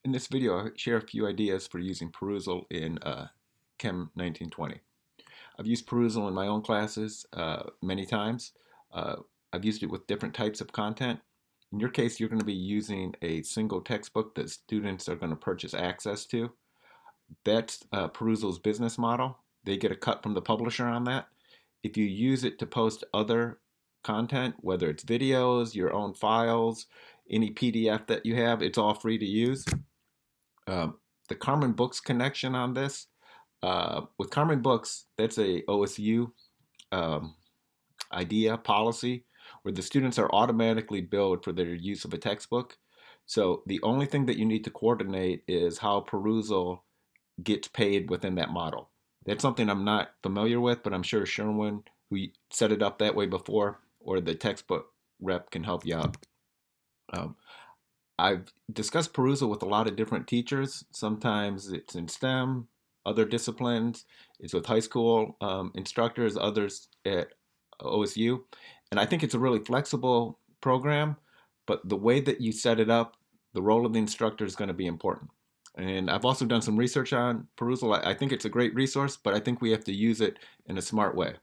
In this video, I'll share a few ideas for using Perusall in Chem 1920. I've used Perusall in my own classes many times. Uh, I've used it with different types of content. In your case, you're going to be using a single textbook that students are going to purchase access to. That's Perusall's business model. They get a cut from the publisher on that. If you use it to post other content, whether it's videos, your own files, any PDF that you have, it's all free to use. The Carmen Books connection on this. With Carmen Books, that's a OSU um, idea policy where the students are automatically billed for their use of a textbook. So the only thing that you need to coordinate is how Perusall gets paid within that model. That's something I'm not familiar with, but I'm sure Sherwin, who set it up that way before, or the textbook rep can help you out. I've discussed Perusall with a lot of different teachers. Sometimes it's in STEM, other disciplines. It's with high school instructors, others at OSU. And I think it's a really flexible program, but the way that you set it up, the role of the instructor is going to be important. And I've also done some research on Perusall. I think it's a great resource, but I think we have to use it in a smart way.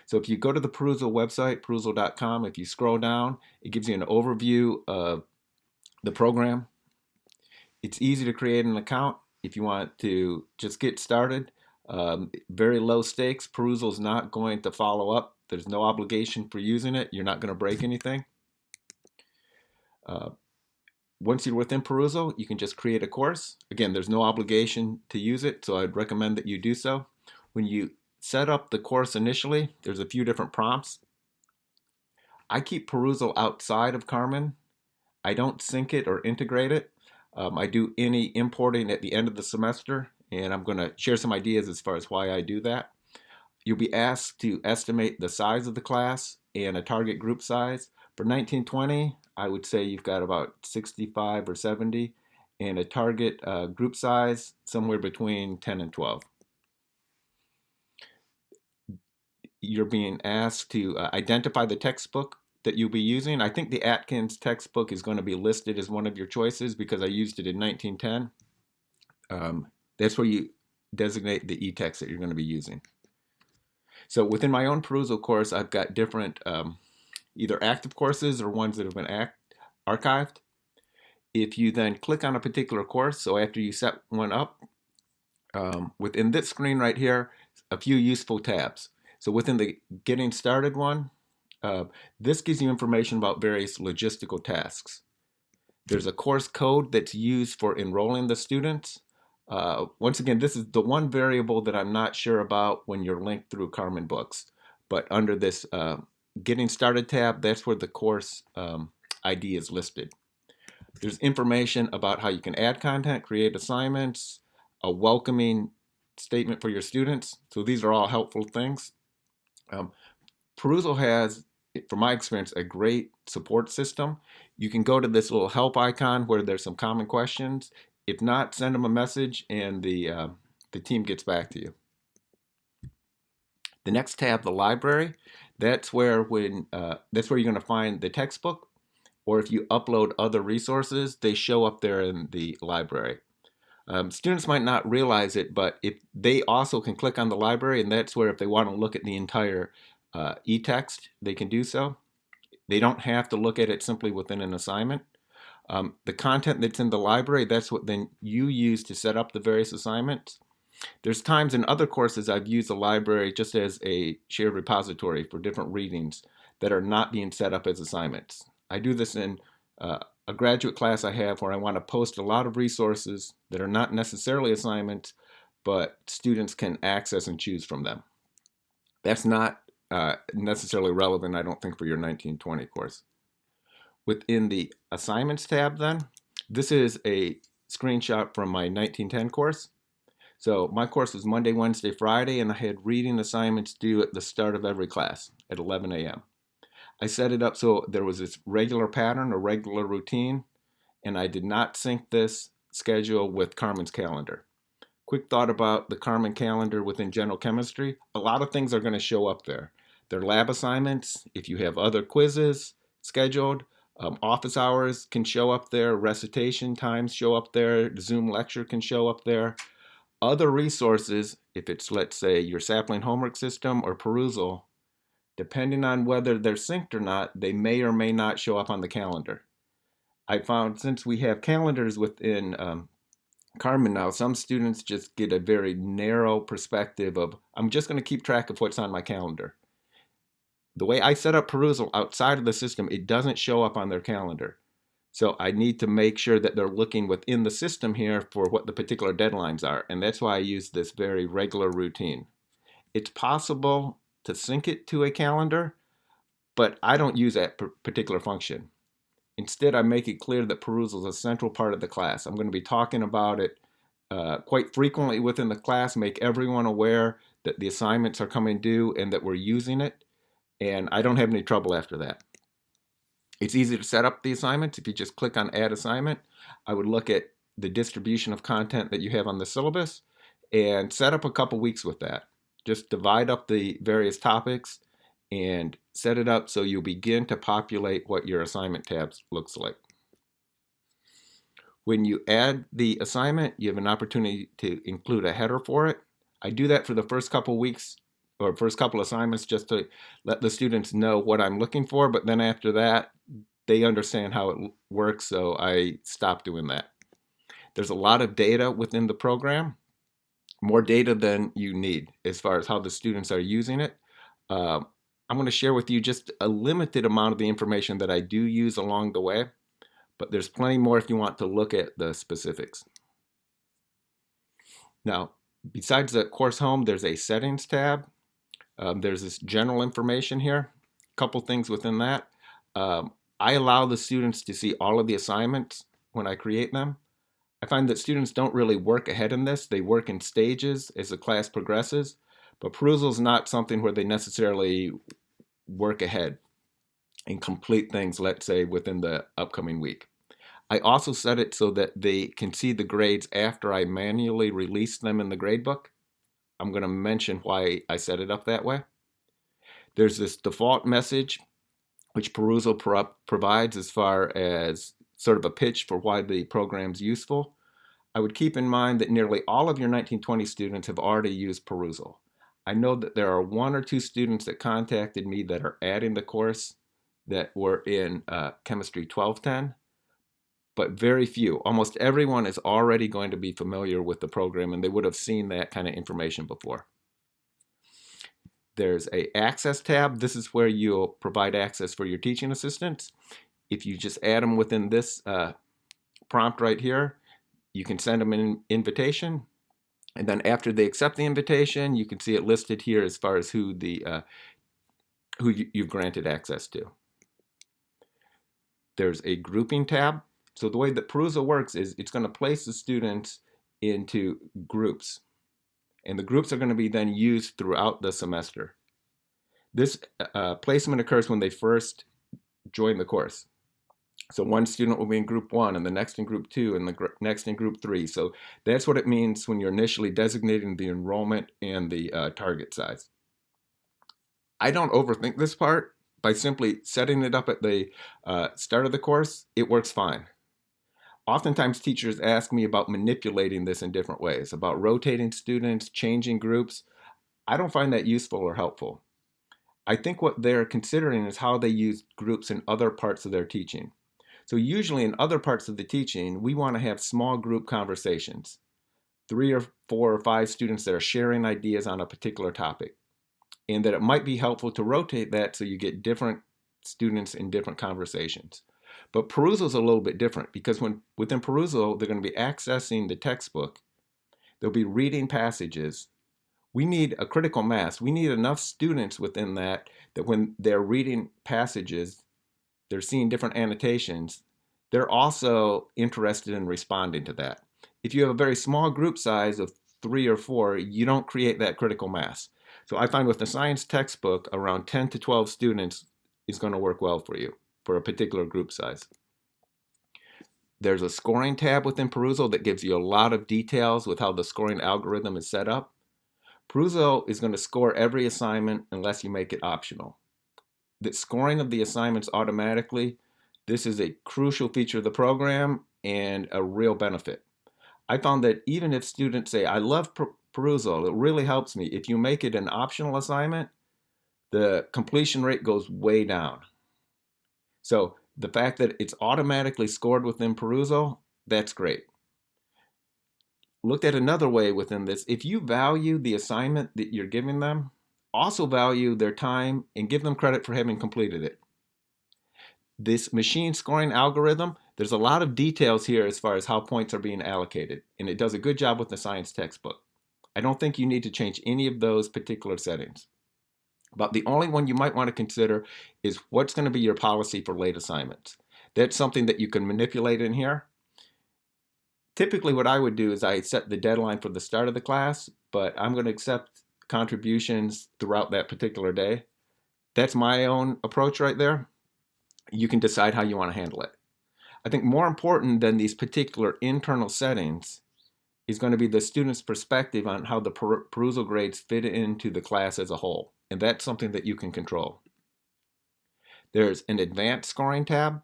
So if you go to the Perusall website, perusall.com, if you scroll down, it gives you an overview of the program. It's easy to create an account if you want to just get started. Very low stakes. Perusall is not going to follow up. There's no obligation for using it. You're not going to break anything. Once you're within Perusall, you can just create a course. Again, there's no obligation to use it, so I'd recommend that you do so. When you set up the course initially, there's a few different prompts. I keep Perusall outside of Carmen. I don't sync it or integrate it. I do any importing at the end of the semester, and I'm going to share some ideas as far as why I do that. You'll be asked to estimate the size of the class and a target group size. For 1920, I would say you've got about 65 or 70, and a target group size somewhere between 10 and 12. You're being asked to identify the textbook that you'll be using. I think the Atkins textbook is going to be listed as one of your choices because I used it in 1910. That's where you designate the e-text that you're going to be using. So within my own Perusall course, I've got different either active courses or ones that have been archived. If you then click on a particular course, so after you set one up, within this screen right here, a few useful tabs. So within the Getting Started one, this gives you information about various logistical tasks. There's a course code that's used for enrolling the students. Once again, this is the one variable that I'm not sure about when you're linked through Carmen Books. But under this Getting Started tab, that's where the course ID is listed. There's information about how you can add content, create assignments, a welcoming statement for your students. So these are all helpful things. Perusall has, from my experience, a great support system. You can go to this little help icon where there's some common questions. If not, send them a message and the team gets back to you. The next tab, the library, that's where you're going to find the textbook, or if you upload other resources, they show up there in the library. Students might not realize it, but if they also can click on the library, and that's where if they want to look at the entire e-text, they can do so. They don't have to look at it simply within an assignment. The content that's in the library, that's what then you use to set up the various assignments. There's times in other courses I've used the library just as a shared repository for different readings that are not being set up as assignments. I do this in a graduate class I have where I want to post a lot of resources that are not necessarily assignments, but students can access and choose from them. That's not necessarily relevant, I don't think, for your 1920 course. Within the Assignments tab then, this is a screenshot from my 1910 course. So my course was Monday, Wednesday, Friday, and I had reading assignments due at the start of every class at 11 a.m. I set it up so there was this regular pattern or regular routine, and I did not sync this schedule with Carmen's calendar. Quick thought about the Carmen calendar within general chemistry. A lot of things are going to show up there. Their lab assignments, if you have other quizzes scheduled, Office hours can show up there, recitation times show up there, Zoom lecture can show up there. Other resources, if it's, let's say, your Sapling homework system or Perusall, depending on whether they're synced or not, they may or may not show up on the calendar. I found since we have calendars within Carmen now, some students just get a very narrow perspective of, I'm just going to keep track of what's on my calendar. The way I set up Perusall outside of the system, it doesn't show up on their calendar. So I need to make sure that they're looking within the system here for what the particular deadlines are. And that's why I use this very regular routine. It's possible to sync it to a calendar, but I don't use that particular function. Instead, I make it clear that Perusall is a central part of the class. I'm going to be talking about it quite frequently within the class, make everyone aware that the assignments are coming due and that we're using it. And I don't have any trouble after that. It's easy to set up the assignments. If you just click on Add Assignment, I would look at the distribution of content that you have on the syllabus and set up a couple weeks with that. Just divide up the various topics and set it up so you'll begin to populate what your assignment tabs looks like. When you add the assignment, you have an opportunity to include a header for it. I do that for the first couple weeks or first couple assignments just to let the students know what I'm looking for, but then after that, they understand how it works, so I stop doing that. There's a lot of data within the program, more data than you need as far as how the students are using it. I'm going to share with you just a limited amount of the information that I do use along the way, but there's plenty more if you want to look at the specifics. Now, besides the course home, there's a settings tab. There's this general information here, a couple things within that. I allow the students to see all of the assignments when I create them. I find that students don't really work ahead in this. They work in stages as the class progresses, but Perusall is not something where they necessarily work ahead and complete things, let's say, within the upcoming week. I also set it so that they can see the grades after I manually release them in the gradebook. I'm going to mention why I set it up that way. There's this default message which Perusall provides as far as sort of a pitch for why the program's useful. I would keep in mind that nearly all of your 1920 students have already used Perusall. I know that there are 1 or 2 students that contacted me that are adding the course that were in Chemistry 1210, but very few. Almost everyone is already going to be familiar with the program and they would have seen that kind of information before. There's a Access tab. This is where you'll provide access for your teaching assistants. If you just add them within this prompt right here, you can send them an invitation. And then after they accept the invitation, you can see it listed here as far as who you've granted access to. There's a grouping tab. So the way that Perusall works is it's going to place the students into groups. And the groups are going to be then used throughout the semester. This placement occurs when they first join the course. So one student will be in group 1 and the next in group 2 and the next in group 3. So that's what it means when you're initially designating the enrollment and the target size. I don't overthink this part. By simply setting it up at the start of the course, it works fine. Oftentimes teachers ask me about manipulating this in different ways, about rotating students, changing groups. I don't find that useful or helpful. I think what they're considering is how they use groups in other parts of their teaching. So usually in other parts of the teaching, we want to have small group conversations, 3 or 4 or 5 students that are sharing ideas on a particular topic, and that it might be helpful to rotate that so you get different students in different conversations. But Perusall is a little bit different because within Perusall, they're going to be accessing the textbook. They'll be reading passages. We need a critical mass. We need enough students within that when they're reading passages, they're seeing different annotations. They're also interested in responding to that. If you have a very small group size of 3 or 4, you don't create that critical mass. So I find with the science textbook, around 10 to 12 students is going to work well for you for a particular group size. There's a scoring tab within Perusall that gives you a lot of details with how the scoring algorithm is set up. Perusall is going to score every assignment unless you make it optional. The scoring of the assignments automatically, This is a crucial feature of the program and a real benefit. I found that even if students say, I love Perusall, it really helps me. If you make it an optional assignment, the completion rate goes way down. So the fact that it's automatically scored within Perusall, that's great. Looked at another way within this, if you value the assignment that you're giving them, also value their time and give them credit for having completed it. This machine scoring algorithm, there's a lot of details here as far as how points are being allocated, and it does a good job with the science textbook. I don't think you need to change any of those particular settings. But the only one you might want to consider is what's going to be your policy for late assignments. That's something that you can manipulate in here. Typically what I would do is I set the deadline for the start of the class, but I'm going to accept contributions throughout that particular day. That's my own approach right there. You can decide how you want to handle it. I think more important than these particular internal settings is going to be the student's perspective on how the Perusall grades fit into the class as a whole. And that's something that you can control. There's an advanced scoring tab.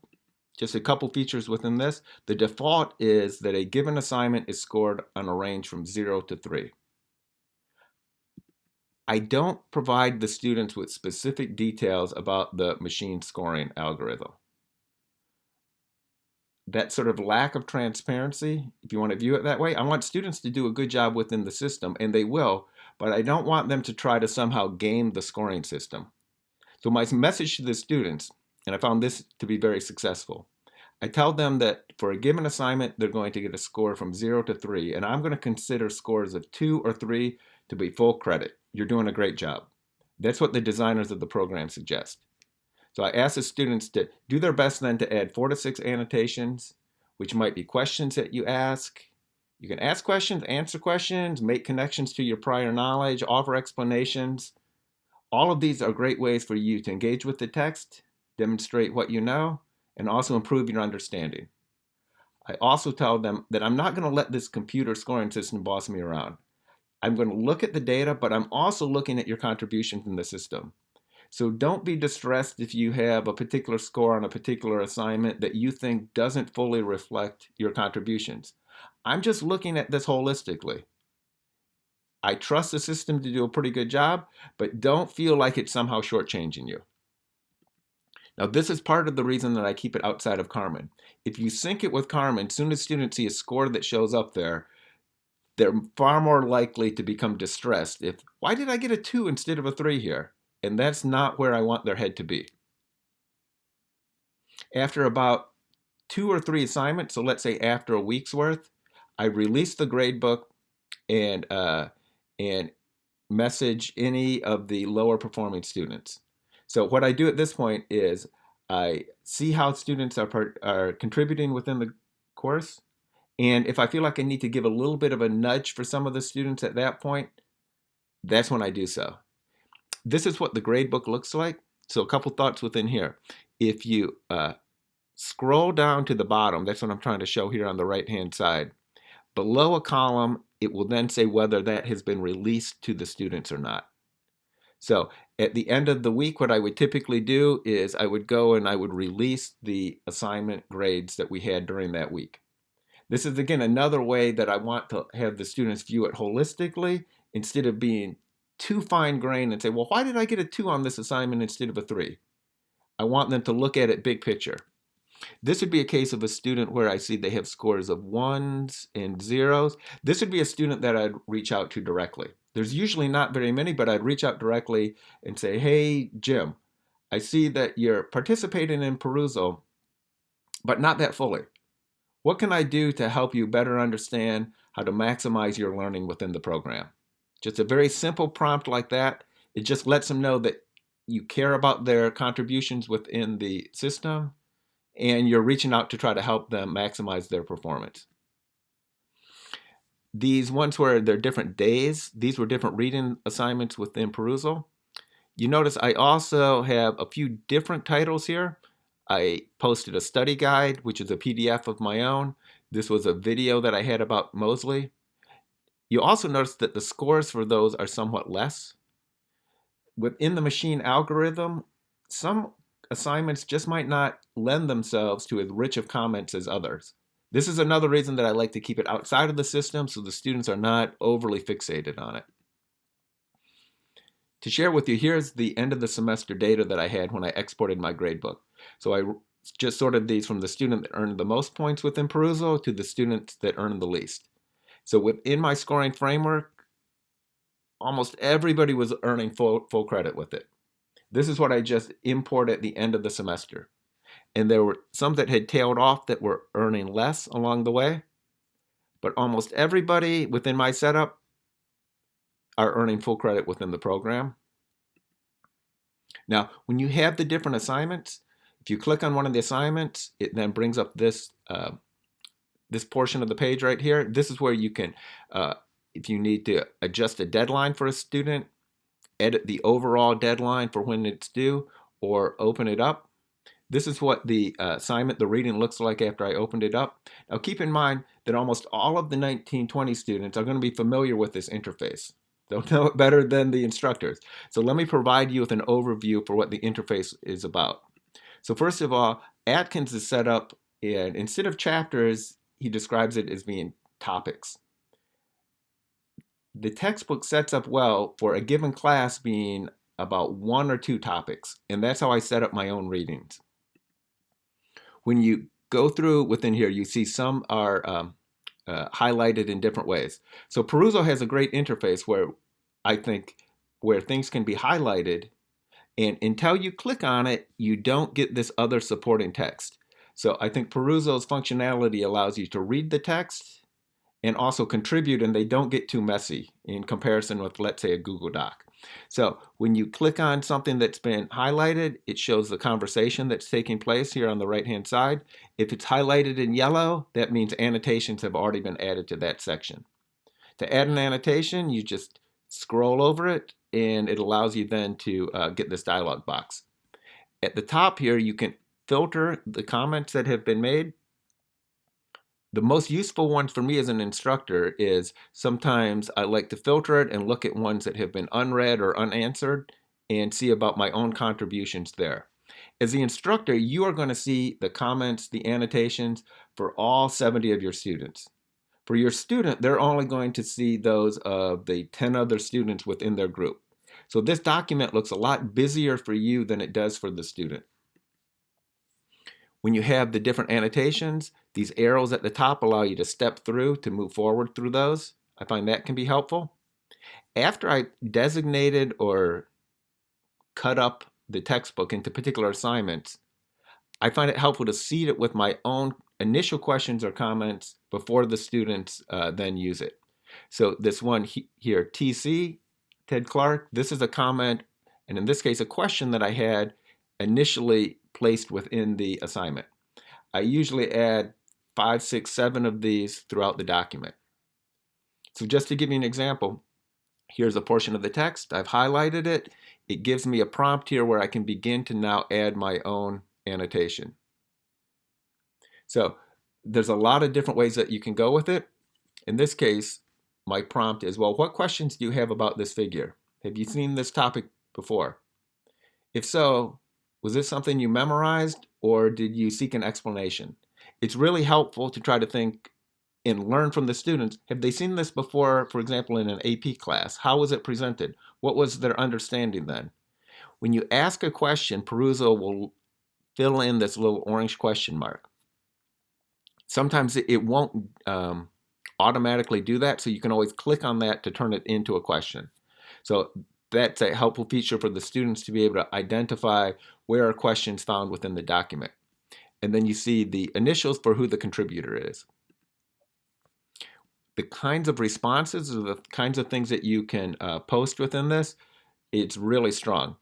Just a couple features within this. The default is that a given assignment is scored on a range from 0 to 3. I don't provide the students with specific details about the machine scoring algorithm. That sort of lack of transparency, if you want to view it that way, I want students to do a good job within the system, and they will, but I don't want them to try to somehow game the scoring system. So my message to the students, and I found this to be very successful, I tell them that for a given assignment, they're going to get a score from 0 to 3, and I'm going to consider scores of 2 or 3 to be full credit. You're doing a great job. That's what the designers of the program suggest. So I ask the students to do their best then to add 4 to 6 annotations, which might be questions that you ask. You can ask questions, answer questions, make connections to your prior knowledge, offer explanations. All of these are great ways for you to engage with the text, demonstrate what you know, and also improve your understanding. I also tell them that I'm not going to let this computer scoring system boss me around. I'm going to look at the data, but I'm also looking at your contributions in the system. So don't be distressed if you have a particular score on a particular assignment that you think doesn't fully reflect your contributions. I'm just looking at this holistically. I trust the system to do a pretty good job, but don't feel like it's somehow shortchanging you. Now, this is part of the reason that I keep it outside of Carmen. If you sync it with Carmen, as soon as students see a score that shows up there, they're far more likely to become distressed if, why did I get a 2 instead of a 3 here? And that's not where I want their head to be. After about 2 or 3 assignments, so let's say after a week's worth, I release the gradebook and message any of the lower performing students. So what I do at this point is I see how students are contributing within the course. And if I feel like I need to give a little bit of a nudge for some of the students at that point, that's when I do so. This is what the gradebook looks like. So a couple thoughts within here. If you scroll down to the bottom, that's what I'm trying to show here on the right-hand side. Below a column, it will then say whether that has been released to the students or not. So at the end of the week, what I would typically do is I would go and I would release the assignment grades that we had during that week. This is, again, another way that I want to have the students view it holistically instead of being too fine-grained and say, well, why did I get a 2 on this assignment instead of a 3? I want them to look at it big picture. This would be a case of a student where I see they have scores of 1s and 0s. This would be a student that I'd reach out to directly. There's usually not very many, but I'd reach out directly and say, hey, Jim, I see that you're participating in Perusall, but not that fully. What can I do to help you better understand how to maximize your learning within the program? Just a very simple prompt like that. It just lets them know that you care about their contributions within the system and you're reaching out to try to help them maximize their performance. These ones where they're different days, these were different reading assignments within Perusall. You notice I also have a few different titles here. I posted a study guide, which is a PDF of my own. This was a video that I had about Mosley. You also notice that the scores for those are somewhat less. Within the machine algorithm, some assignments just might not lend themselves to as rich of comments as others. This is another reason that I like to keep it outside of the system so the students are not overly fixated on it. To share with you, here's the end of the semester data that I had when I exported my gradebook. So I just sorted these from the student that earned the most points within Perusall to the students that earned the least. So within my scoring framework, almost everybody was earning full credit with it. This is what I just imported at the end of the semester. And there were some that had tailed off that were earning less along the way, but almost everybody within my setup are earning full credit within the program. Now, when you have the different assignments, if you click on one of the assignments, it then brings up this this portion of the page right here. This is where you can, if you need to adjust a deadline for a student, edit the overall deadline for when it's due, or open it up. This is what the assignment, the reading, looks like after I opened it up. Now keep in mind that almost all of the 1920 students are going to be familiar with this interface. They'll know it better than the instructors. So let me provide you with an overview for what the interface is about. So first of all, Atkins is set up, and instead of chapters, he describes it as being topics. The textbook sets up well for a given class being about 1 or 2 topics, and that's how I set up my own readings. When you go through within here, you see some are highlighted in different ways. So Perusall has a great interface where I think where things can be highlighted, and until you click on it, you don't get this other supporting text. So I think Perusall's functionality allows you to read the text and also contribute, and they don't get too messy in comparison with, let's say, a Google Doc. So when you click on something that's been highlighted, it shows the conversation that's taking place here on the right-hand side. If it's highlighted in yellow, that means annotations have already been added to that section. To add an annotation, you just scroll over it, and it allows you then to get this dialog box. At the top here, you can filter the comments that have been made. The most useful one for me as an instructor is sometimes I like to filter it and look at ones that have been unread or unanswered and see about my own contributions there. As the instructor, you are going to see the comments, the annotations for all 70 of your students. For your student, they're only going to see those of the 10 other students within their group. So this document looks a lot busier for you than it does for the student. When you have the different annotations, these arrows at the top allow you to step through to move forward through those. I find that can be helpful. After I designated or cut up the textbook into particular assignments, I find it helpful to seed it with my own initial questions or comments before the students then use it. So this one here, TC, Ted Clark, this is a comment, and in this case, a question that I had initially placed within the assignment. I usually add 5, 6, 7 of these throughout the document. So just to give you an example, here's a portion of the text. I've highlighted it. It gives me a prompt here where I can begin to now add my own annotation. So there's a lot of different ways that you can go with it. In this case, my prompt is, well, what questions do you have about this figure? Have you seen this topic before? If so, was this something you memorized or did you seek an explanation? It's really helpful to try to think and learn from the students. Have they seen this before, for example, in an AP class? How was it presented? What was their understanding then? When you ask a question, Perusall will fill in this little orange question mark. Sometimes it won't automatically do that, so you can always click on that to turn it into a question. So that's a helpful feature for the students to be able to identify where are questions found within the document. And then you see the initials for who the contributor is. The kinds of responses or the kinds of things that you can post within this, it's really strong.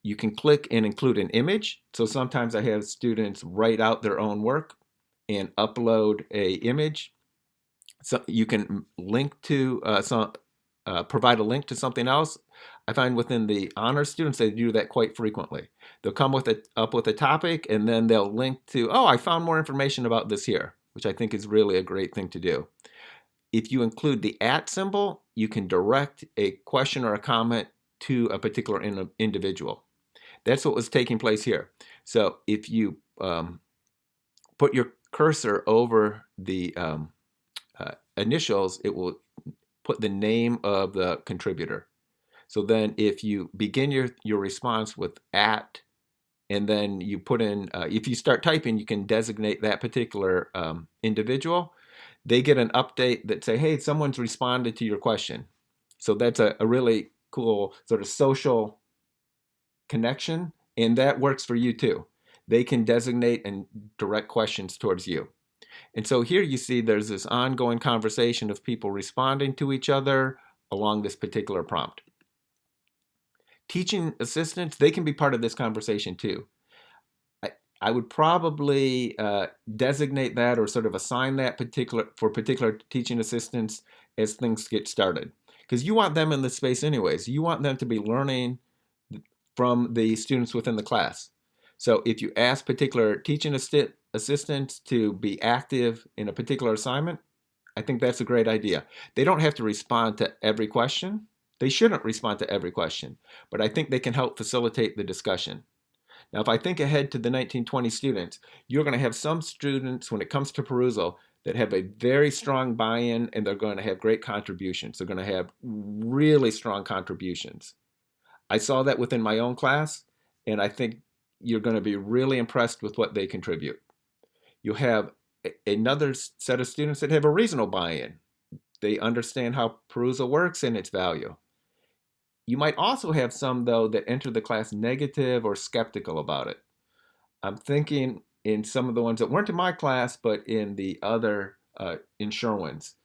You can click and include an image. So sometimes I have students write out their own work and upload a image. So you can link to provide a link to something else. I find within the honor students, they do that quite frequently. They'll come up with a topic and then they'll link to, oh, I found more information about this here, which I think is really a great thing to do. If you include the @ symbol, you can direct a question or a comment to a particular individual. That's what was taking place here. So if you put your cursor over the initials, it will put the name of the contributor. So then if you begin your response with at, and then you put in, if you start typing, you can designate that particular individual. They get an update that say, hey, someone's responded to your question. So that's a really cool sort of social connection, and that works for you too. They can designate and direct questions towards you. And so here you see there's this ongoing conversation of people responding to each other along this particular prompt. Teaching assistants, they can be part of this conversation too. I would probably designate that or sort of assign that particular teaching assistants as things get started. Because you want them in the space anyways. You want them to be learning from the students within the class. So if you ask particular teaching assistants to be active in a particular assignment, I think that's a great idea. They don't have to respond to every question. They shouldn't respond to every question, but I think they can help facilitate the discussion. Now, if I think ahead to the 1920 students, you're going to have some students, when it comes to Perusall, that have a very strong buy-in, and they're going to have great contributions. They're going to have really strong contributions. I saw that within my own class, and I think you're going to be really impressed with what they contribute. You'll have another set of students that have a reasonable buy-in. They understand how Perusall works and its value. You might also have some, though, that enter the class negative or skeptical about it. I'm thinking in some of the ones that weren't in my class, but in the other in Sherwin's.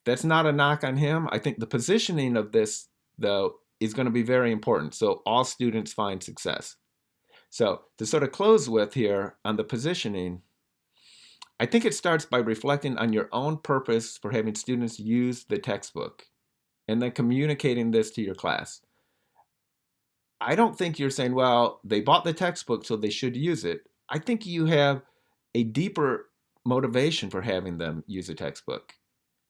That's not a knock on him. I think the positioning of this, though, is going to be very important, so all students find success. So to sort of close with here on the positioning, I think it starts by reflecting on your own purpose for having students use the textbook and then communicating this to your class. I don't think you're saying, well, they bought the textbook, so they should use it. I think you have a deeper motivation for having them use a textbook.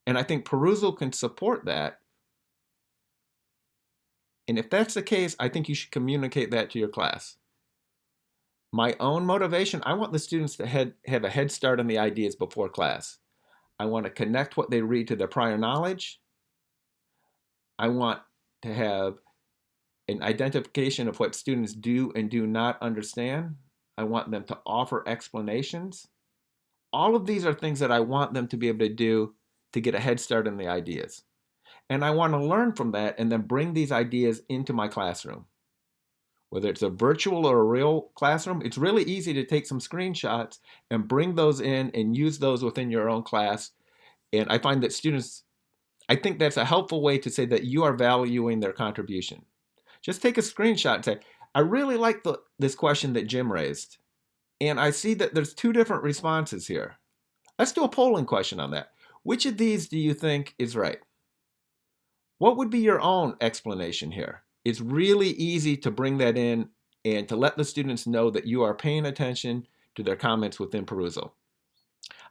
And I think Perusall can support that. And if that's the case, I think you should communicate that to your class. My own motivation, I want the students to have a head start on the ideas before class. I want to connect what they read to their prior knowledge. I want to have an identification of what students do and do not understand. I want them to offer explanations. All of these are things that I want them to be able to do to get a head start on the ideas. And I want to learn from that and then bring these ideas into my classroom. Whether it's a virtual or a real classroom, it's really easy to take some screenshots and bring those in and use those within your own class. And I find that students, I think that's a helpful way to say that you are valuing their contribution. Just take a screenshot and say, I really like this question that Jim raised. And I see that there's two different responses here. Let's do a polling question on that. Which of these do you think is right? What would be your own explanation here? It's really easy to bring that in and to let the students know that you are paying attention to their comments within Perusall.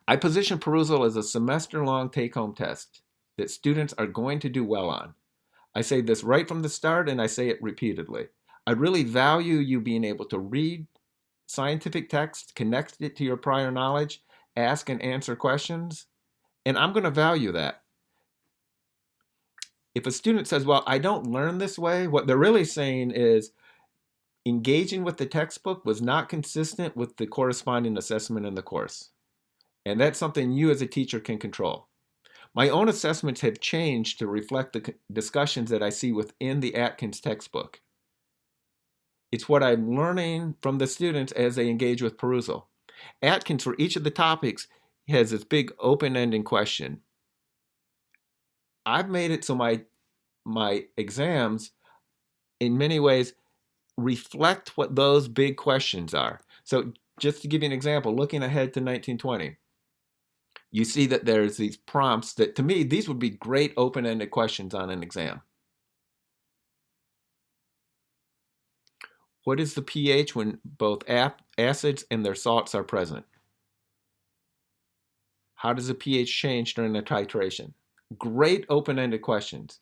I position Perusall as a semester-long take-home test that students are going to do well on. I say this right from the start, and I say it repeatedly. I really value you being able to read scientific text, connect it to your prior knowledge, ask and answer questions, and I'm going to value that. If a student says, well, I don't learn this way, what they're really saying is engaging with the textbook was not consistent with the corresponding assessment in the course. And that's something you as a teacher can control. My own assessments have changed to reflect the discussions that I see within the Atkins textbook. It's what I'm learning from the students as they engage with Perusall. Atkins, for each of the topics, has this big open-ending question. I've made it so my exams, in many ways, reflect what those big questions are. So just to give you an example, looking ahead to 1920, you see that there's these prompts that, to me, these would be great open-ended questions on an exam. What is the pH when both acids and their salts are present? How does the pH change during the titration? Great open-ended questions.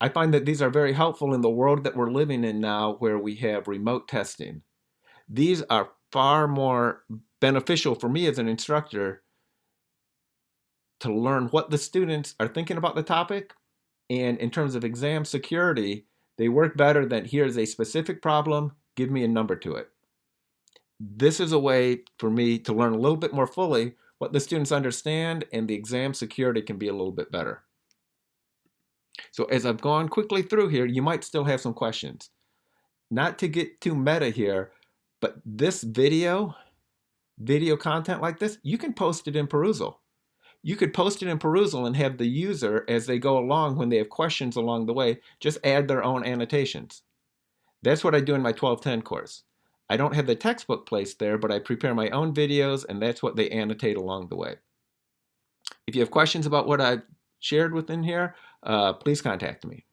I find that these are very helpful in the world that we're living in now, where we have remote testing. These are far more beneficial for me as an instructor to learn what the students are thinking about the topic. And in terms of exam security, they work better than here's a specific problem, give me a number to it. This is a way for me to learn a little bit more fully what the students understand, and the exam security can be a little bit better. So as I've gone quickly through here, you might still have some questions. Not to get too meta here, but this video content like this, you can post it in Perusall. You could post it in Perusall and have the user, as they go along, when they have questions along the way, just add their own annotations. That's what I do in my 1210 course. I don't have the textbook placed there, but I prepare my own videos, and that's what they annotate along the way. If you have questions about what I've shared within here, please contact me.